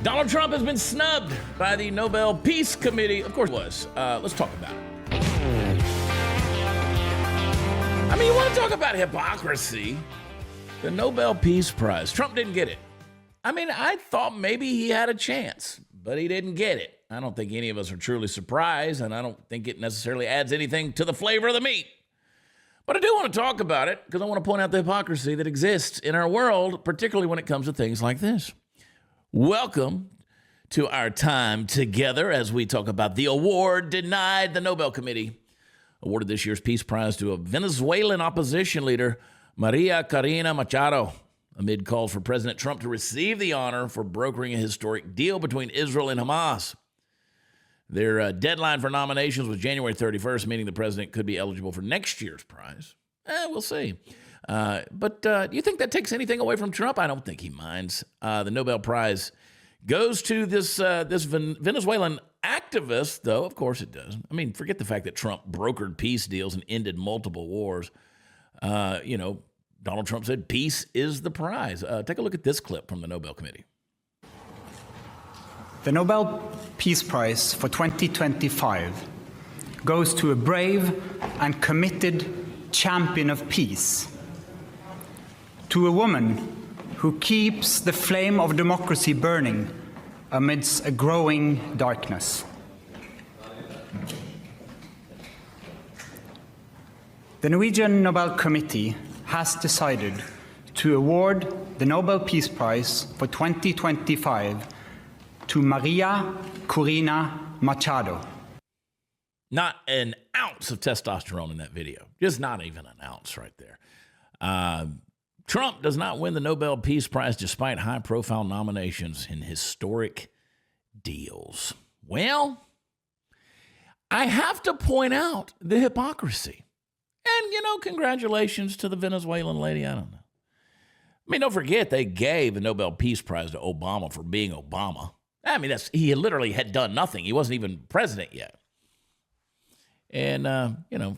Donald Trump has been snubbed by the Nobel Peace Committee. Of course it was. Let's talk about it. I mean, you want to talk about hypocrisy? The Nobel Peace Prize. Trump didn't get it. I mean, I thought maybe he had a chance, but he didn't get it. I don't think any of us are truly surprised, and I don't think it necessarily adds anything to the flavor of the meat. But I do want to talk about it because I want to point out the hypocrisy that exists in our world, particularly when it comes to things like this. Welcome to our time together as we talk about the award denied. The Nobel Committee awarded this year's Peace Prize to a Venezuelan opposition leader, Maria Corina Machado, amid calls for President Trump to receive the honor for brokering a historic deal between Israel and Hamas. Their deadline for nominations was January 31st, meaning the president could be eligible for next year's prize. We'll see. But do you think that takes anything away from Trump? I don't think he minds. The Nobel Prize goes to this Venezuelan activist, though. Of course it does. I mean, forget the fact that Trump brokered peace deals and ended multiple wars. Donald Trump said peace is the prize. Take a look at this clip from the Nobel Committee. The Nobel Peace Prize for 2025 goes to a brave and committed champion of peace, to a woman who keeps the flame of democracy burning amidst a growing darkness. The Norwegian Nobel Committee has decided to award the Nobel Peace Prize for 2025 to Maria Corina Machado. Not an ounce of testosterone in that video. Just not even an ounce right there. Trump does not win the Nobel Peace Prize despite high-profile nominations in historic deals. Well, I have to point out the hypocrisy. And, congratulations to the Venezuelan lady. I don't know. I mean, don't forget they gave the Nobel Peace Prize to Obama for being Obama. I mean, he literally had done nothing. He wasn't even president yet. And,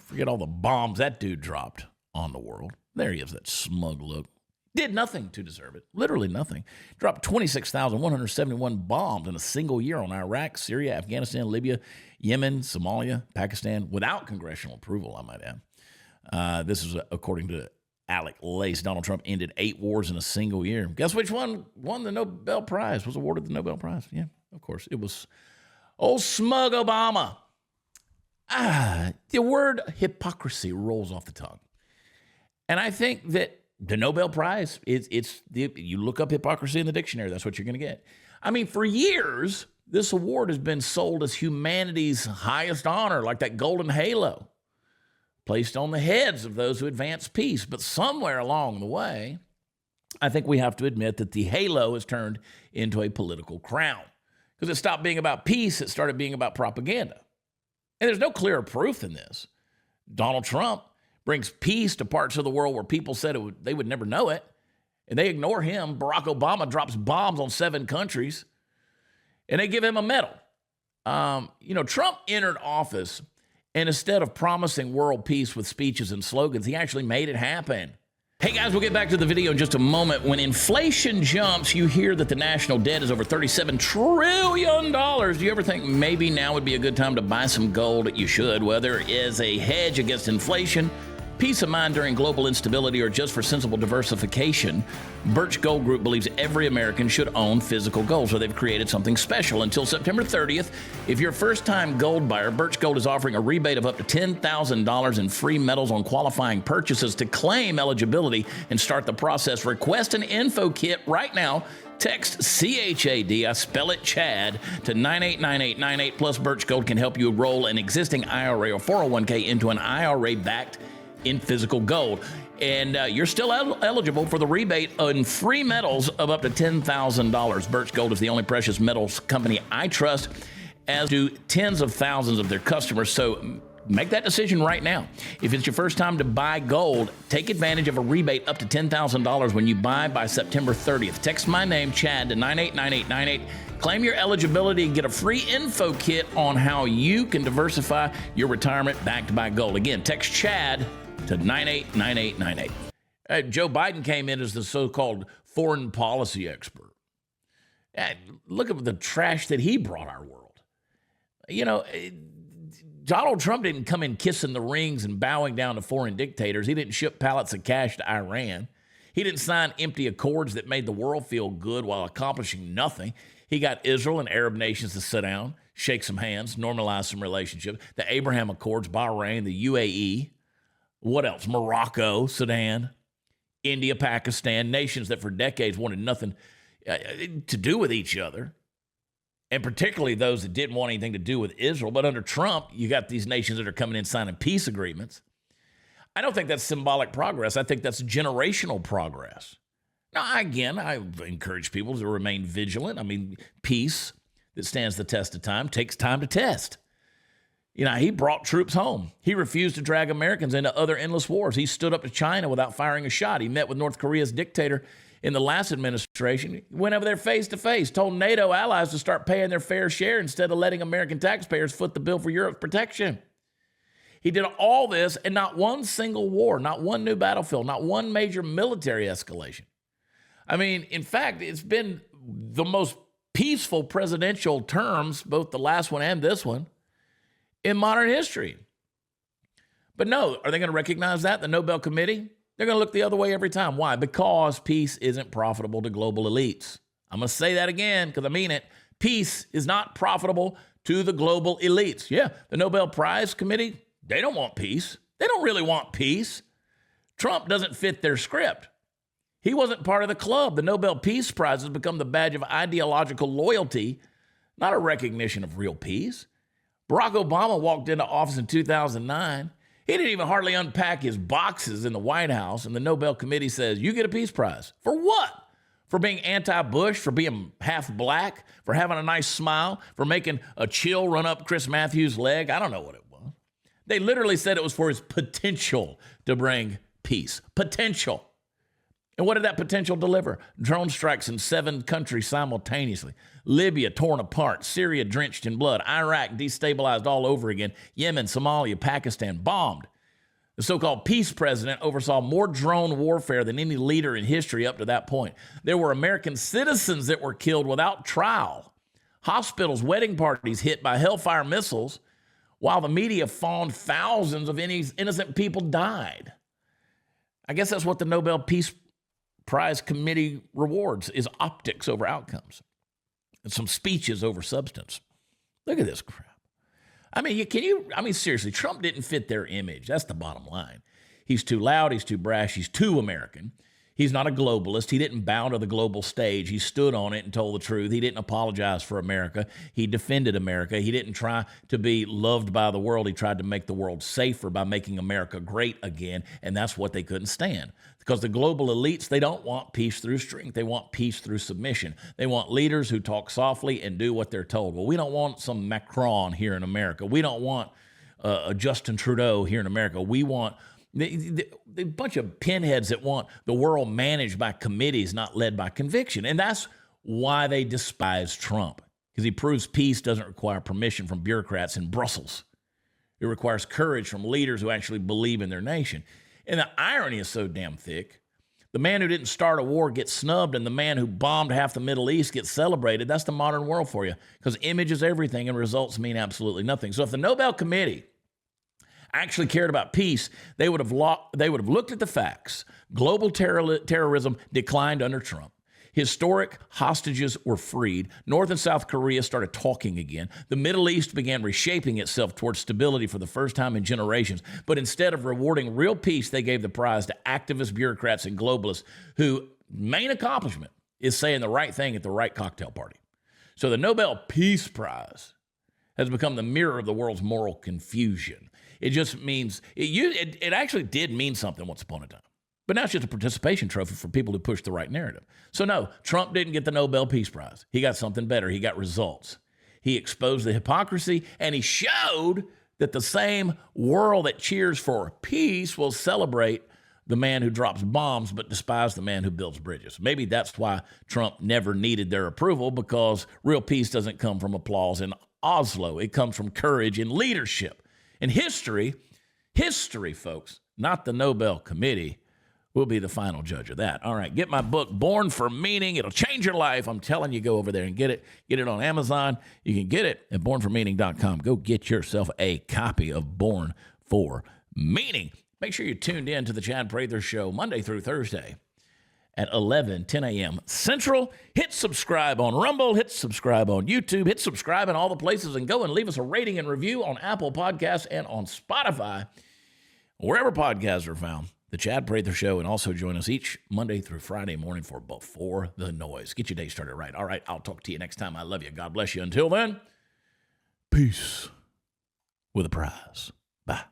forget all the bombs that dude dropped on the world. There he is, that smug look. Did nothing to deserve it. Literally nothing. Dropped 26,171 bombs in a single year on Iraq, Syria, Afghanistan, Libya, Yemen, Somalia, Pakistan, without congressional approval, I might add. This is according to Alec Lace. Donald Trump ended 8 wars in a single year. Guess which one won the Nobel Prize, was awarded the Nobel Prize? Yeah, of course. It was old smug Obama. The word hypocrisy rolls off the tongue. And I think that the Nobel Prize, you look up hypocrisy in the dictionary, that's what you're going to get. I mean, for years, this award has been sold as humanity's highest honor, like that golden halo placed on the heads of those who advance peace. But somewhere along the way, I think we have to admit that the halo has turned into a political crown. Because it stopped being about peace, it started being about propaganda. And there's no clearer proof than this. Donald Trump brings peace to parts of the world where people said they would never know it, and they ignore him. Barack Obama drops bombs on 7 countries, and they give him a medal. Trump entered office, and instead of promising world peace with speeches and slogans, he actually made it happen. Hey guys, we'll get back to the video in just a moment. When inflation jumps, you hear that the national debt is over $37 trillion. Do you ever think maybe now would be a good time to buy some gold? You should, whether as a hedge against inflation, peace of mind during global instability, or just for sensible diversification. Birch Gold Group believes every American should own physical gold, so they've created something special. Until September 30th, if you're a first-time gold buyer, Birch Gold is offering a rebate of up to $10,000 in free metals on qualifying purchases. To claim eligibility and start the process, request an info kit right now. Text CHAD, I spell it Chad, to 989898, plus Birch Gold can help you roll an existing IRA or 401k into an IRA backed in physical gold. And you're still eligible for the rebate on free metals of up to $10,000. Birch Gold is the only precious metals company I trust, as do tens of thousands of their customers. So make that decision right now. If it's your first time to buy gold, take advantage of a rebate up to $10,000 when you buy by September 30th. Text my name, Chad, to 989898. Claim your eligibility and get a free info kit on how you can diversify your retirement backed by gold. Again, text Chad to 989898. Joe Biden came in as the so-called foreign policy expert. Look at the trash that he brought our world. You know, Donald Trump didn't come in kissing the rings and bowing down to foreign dictators. He didn't ship pallets of cash to Iran. He didn't sign empty accords that made the world feel good while accomplishing nothing. He got Israel and Arab nations to sit down, shake some hands, normalize some relationships. The Abraham Accords, Bahrain, the UAE, what else? Morocco, Sudan, India, Pakistan, nations that for decades wanted nothing to do with each other, and particularly those that didn't want anything to do with Israel. But under Trump, you got these nations that are coming in signing peace agreements. I don't think that's symbolic progress. I think that's generational progress. Now, again, I encourage people to remain vigilant. I mean, peace that stands the test of time takes time to test. You know, he brought troops home. He refused to drag Americans into other endless wars. He stood up to China without firing a shot. He met with North Korea's dictator in the last administration. He went over there face to face, told NATO allies to start paying their fair share instead of letting American taxpayers foot the bill for Europe's protection. He did all this and not one single war, not one new battlefield, not one major military escalation. I mean, in fact, it's been the most peaceful presidential terms, both the last one and this one, in modern history. But no, are they going to recognize that? The Nobel Committee? They're going to look the other way every time. Why? Because peace isn't profitable to global elites. I'm going to say that again because I mean it. Peace is not profitable to the global elites. Yeah, the Nobel Prize Committee, they don't want peace. They don't really want peace. Trump doesn't fit their script. He wasn't part of the club. The Nobel Peace Prize has become the badge of ideological loyalty, not a recognition of real peace. Barack Obama walked into office in 2009. He didn't even hardly unpack his boxes in the White House, and the Nobel Committee says, you get a peace prize. For what? For being anti-Bush, for being half black, for having a nice smile, for making a chill run up Chris Matthews' leg? I don't know what it was. They literally said it was for his potential to bring peace. Potential. And what did that potential deliver? Drone strikes in 7 countries simultaneously. Libya torn apart. Syria drenched in blood. Iraq destabilized all over again. Yemen, Somalia, Pakistan bombed. The so-called peace president oversaw more drone warfare than any leader in history up to that point. There were American citizens that were killed without trial. Hospitals, wedding parties hit by Hellfire missiles, while the media fawned thousands of innocent people died. I guess that's what the Nobel Peace Prize Committee rewards is optics over outcomes and some speeches over substance. Look at this crap. I mean, seriously, Trump didn't fit their image. That's the bottom line. He's too loud. He's too brash. He's too American. He's not a globalist. He didn't bow to the global stage. He stood on it and told the truth. He didn't apologize for America. He defended America. He didn't try to be loved by the world. He tried to make the world safer by making America great again, and that's what they couldn't stand. Because the global elites, they don't want peace through strength. They want peace through submission. They want leaders who talk softly and do what they're told. Well, we don't want some Macron here in America. We don't want a Justin Trudeau here in America. We want the bunch of pinheads that want the world managed by committees, not led by conviction. And that's why they despise Trump, because he proves peace doesn't require permission from bureaucrats in Brussels. It requires courage from leaders who actually believe in their nation. And the irony is so damn thick. The man who didn't start a war gets snubbed, and the man who bombed half the Middle East gets celebrated. That's the modern world for you, because image is everything and results mean absolutely nothing. So if the Nobel Committee actually cared about peace, they would have looked at the facts. Global terrorism declined under Trump. Historic hostages were freed. North and South Korea started talking again. The Middle East began reshaping itself towards stability for the first time in generations. But instead of rewarding real peace, they gave the prize to activist bureaucrats and globalists whose main accomplishment is saying the right thing at the right cocktail party. So the Nobel Peace Prize has become the mirror of the world's moral confusion. It just means, it actually did mean something once upon a time. But now it's just a participation trophy for people who push the right narrative. So no, Trump didn't get the Nobel Peace Prize. He got something better. He got results. He exposed the hypocrisy, and he showed that the same world that cheers for peace will celebrate the man who drops bombs but despise the man who builds bridges. Maybe that's why Trump never needed their approval, because real peace doesn't come from applause in Oslo. It comes from courage and leadership. And history, folks, not the Nobel Committee, will be the final judge of that. All right, get my book, Born for Meaning. It'll change your life. I'm telling you, go over there and get it. Get it on Amazon. You can get it at bornformeaning.com. Go get yourself a copy of Born for Meaning. Make sure you're tuned in to the Chad Prather Show Monday through Thursday at 10 a.m. Central. Hit subscribe on Rumble. Hit subscribe on YouTube. Hit subscribe in all the places, and go and leave us a rating and review on Apple Podcasts and on Spotify, wherever podcasts are found. The Chad Prather Show, and also join us each Monday through Friday morning for Before the Noise. Get your day started right. All right, I'll talk to you next time. I love you. God bless you. Until then, peace with a prize. Bye.